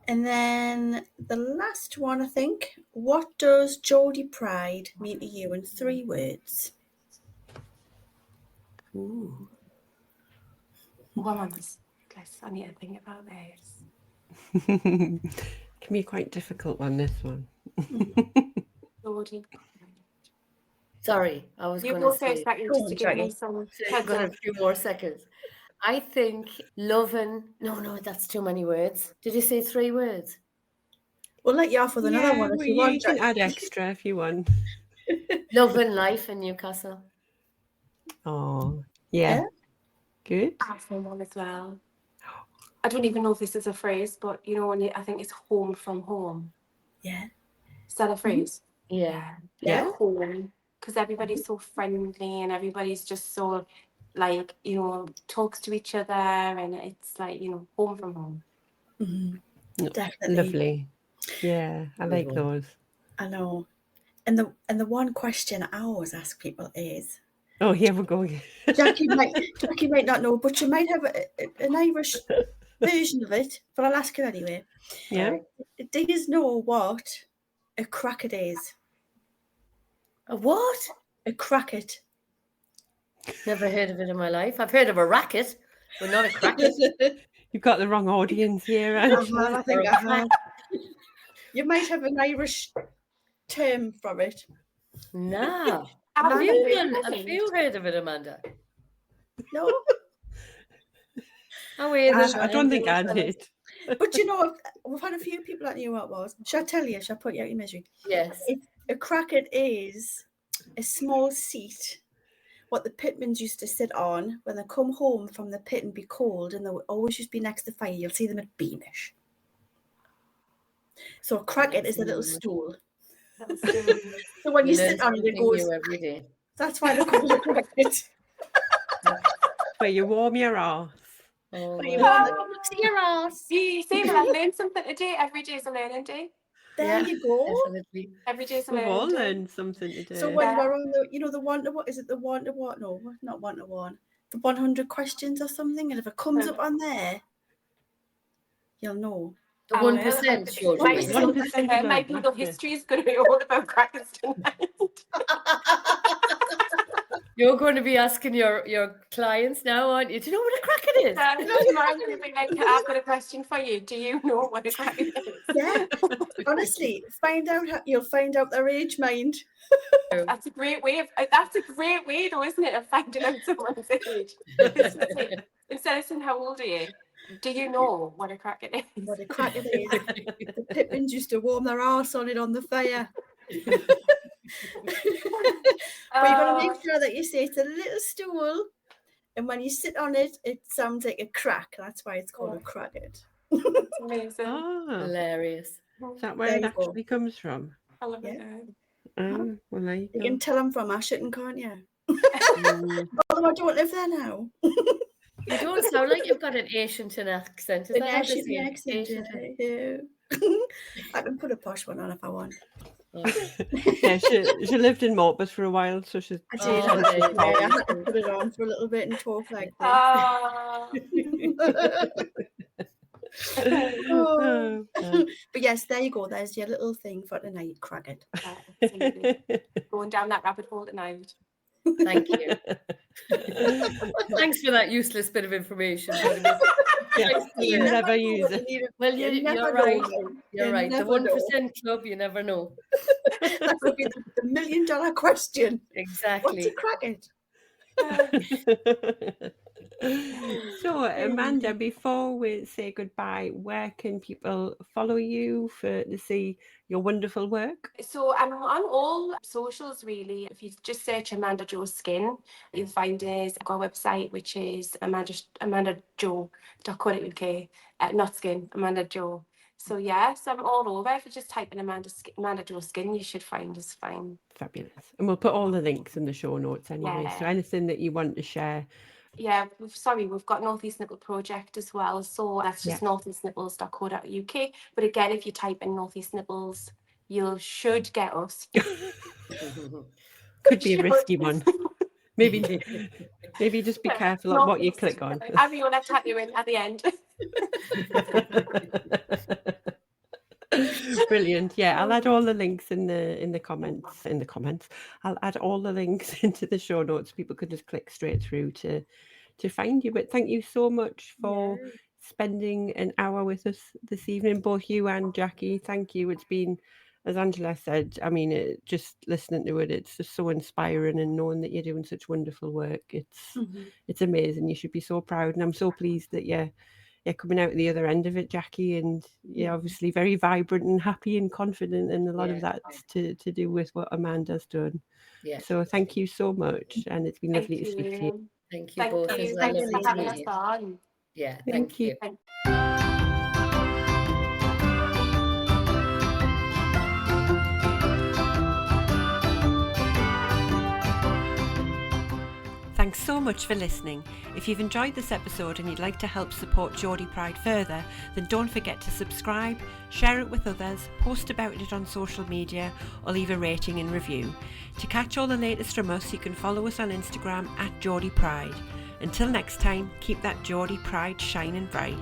S3: And then the last one, I think. What does Geordie Pride mean to you in 3 words?
S4: Ooh.
S2: Woman's. Guess I need to think about this.
S1: Can be a quite difficult one, this one.
S2: Geordie.
S4: Sorry, I was
S2: You
S4: going
S2: go
S4: to
S2: first,
S4: say.
S2: Becky, just to give me some
S4: I've got a few more seconds. I think loving. No, that's too many words. Did you say 3 words?
S3: We'll let you off with another one if you want.
S1: You can add extra if you want.
S4: Loving life in Newcastle.
S1: Oh, yeah. Good.
S2: I have one as well. I don't even know if this is a phrase, but you know, I think it's home from home.
S3: Yeah.
S2: Is that a phrase?
S4: Yeah.
S1: Yeah.
S2: Home. Because everybody's so friendly and everybody's just so like, you know, talks to each other, and it's like, you know, home from home.
S3: Mm-hmm. Definitely.
S1: Lovely. Yeah, I like those.
S3: I know. And the one question I always ask people is,
S1: oh, here we go again.
S3: Jackie might not know, but you might have an Irish version of it, but I'll ask it anyway.
S1: Yeah.
S3: Do you know what a cracket is?
S4: A what?
S3: A cracket.
S4: Never heard of it in my life. I've heard of a racket, but not a cracket.
S1: You've got the wrong audience here.
S3: I think I have. You might have an Irish term for it.
S4: No.
S2: Have
S4: you heard of it, Amanda?
S3: No.
S1: I don't think I did.
S3: But you know, we've had a few people that knew what it was. Shall I tell you? Shall I put you out your misery?
S4: Yes.
S3: A cracket is a small seat what the pitmans used to sit on when they come home from the pit and be cold, and they would always just be next to the fire. You'll see them at Beamish. So a cracket is a little stool.
S2: That's true.
S3: So when you
S4: learn
S3: sit on it, it
S4: something
S3: goes.
S4: new every day.
S3: That's why they call it a cracket.
S1: Where you warm your arse.
S4: Oh,
S3: Where you
S4: my
S3: want
S4: God.
S3: to see your ass.
S2: You see, well, I've learned something today. Every day is a learning day.
S3: There
S4: Yeah,
S3: you go.
S4: definitely.
S2: Every day is a
S1: We've all
S2: learning day.
S1: learned something today.
S3: So when we're on the, the 1-to-1, is it the 1-to-1? No, not 1-to-1. The 100 questions or something, and if it comes up on there, you'll know.
S4: The 1% showed
S2: My,
S4: me.
S1: 1%
S2: my
S1: club,
S2: legal
S1: that's it.
S2: history is going to be all about crackers tonight.
S4: You're going to be asking your clients now, aren't you? Do you know what a cracket is?
S2: Tomorrow I'm going to be like, I've got a question for you. Do you know what a cracker is?
S3: Yeah, honestly, you'll find out their age, mind.
S2: That's a great way though, isn't it, of finding out someone's age? Instead of saying how old are you, do you know what a cracker is?
S3: What a cracket is. The Pippins used to warm their arse on it on the fire. But you've got to make sure that you say it's a little stool, and when you sit on it, it sounds like a crack. That's why it's called a cracket.
S2: That's amazing.
S1: Ah,
S4: Hilarious.
S1: is that where
S3: There
S1: it
S3: you go.
S1: actually comes from?
S2: I love it.
S1: Well, there you
S3: You
S1: go.
S3: can tell I'm from Ashton, can't you?
S1: Mm.
S3: Although I don't live there now.
S4: You don't sound like you've got an Asian accent. Is
S3: An
S4: that how they
S3: Asian
S4: say it?
S3: accent.
S4: Asian.
S3: Yeah. I can put a posh one on if I want.
S1: Yeah, she lived in Morpeth for a while, so she's.
S3: I did.
S4: Oh, there you
S3: I
S4: go.
S3: had to put it on for a little bit and talk like this.
S1: Oh,
S3: But yes, there you go. There's your little thing for tonight, cracket.
S2: Going down that rabbit hole tonight.
S4: Thank you. Thanks for that useless bit of information.
S1: Yeah, you never use it.
S4: Well,
S3: You
S4: you're
S3: never
S4: right.
S3: know.
S4: You're
S3: You
S4: right. The
S3: never know.
S4: 1% club, you never know.
S3: That could be the $1 million question. What's a
S4: Exactly.
S3: cracket?
S1: So, Amanda, before we say goodbye, where can people follow you to see your wonderful work?
S2: So I'm on all socials really. If you just search Amanda Jo Skin, you'll find us. I've got a website which is amandajo.co.uk. Not skin, Amanda Jo. So yes, I'm all over. If you just type in Amanda Jo Skin, you should find us fine.
S1: Fabulous. And we'll put all the links in the show notes anyway.
S2: Yeah.
S1: So anything that you want to share.
S2: Yeah, we've got Northeast Nipple Project as well. So that's just northeastnipples.co.uk. But again, if you type in Northeast Nipples, you should get us.
S1: Could be a risky one. Maybe just be careful of what you click on.
S2: Areola tattooing at the end.
S1: Brilliant. Yeah, I'll add all the links in the comments. I'll add all the links into the show notes. People could just click straight through to find you. But thank you so much for spending an hour with us this evening, both you and Jackie. Thank you. It's been, as Angela said, I mean, just listening to it, it's just so inspiring, and knowing that you're doing such wonderful work. It's amazing. You should be so proud, and I'm so pleased that you're coming out at the other end of it, Jackie, and you're obviously very vibrant and happy and confident, and a lot of that's to do with what Amanda's done.
S4: Yeah.
S1: So thank you so much, and it's been lovely to speak to you.
S4: Thank you both.
S2: Thank you.
S4: Thanks
S2: for having us on.
S4: Yeah,
S1: Thank you. Thanks so much for listening. If you've enjoyed this episode and you'd like to help support Geordie Pride further, then don't forget to subscribe, share it with others, post about it on social media, or leave a rating and review. To catch all the latest from us, you can follow us on Instagram @Geordie Pride. Until next time, keep that Geordie Pride shining bright.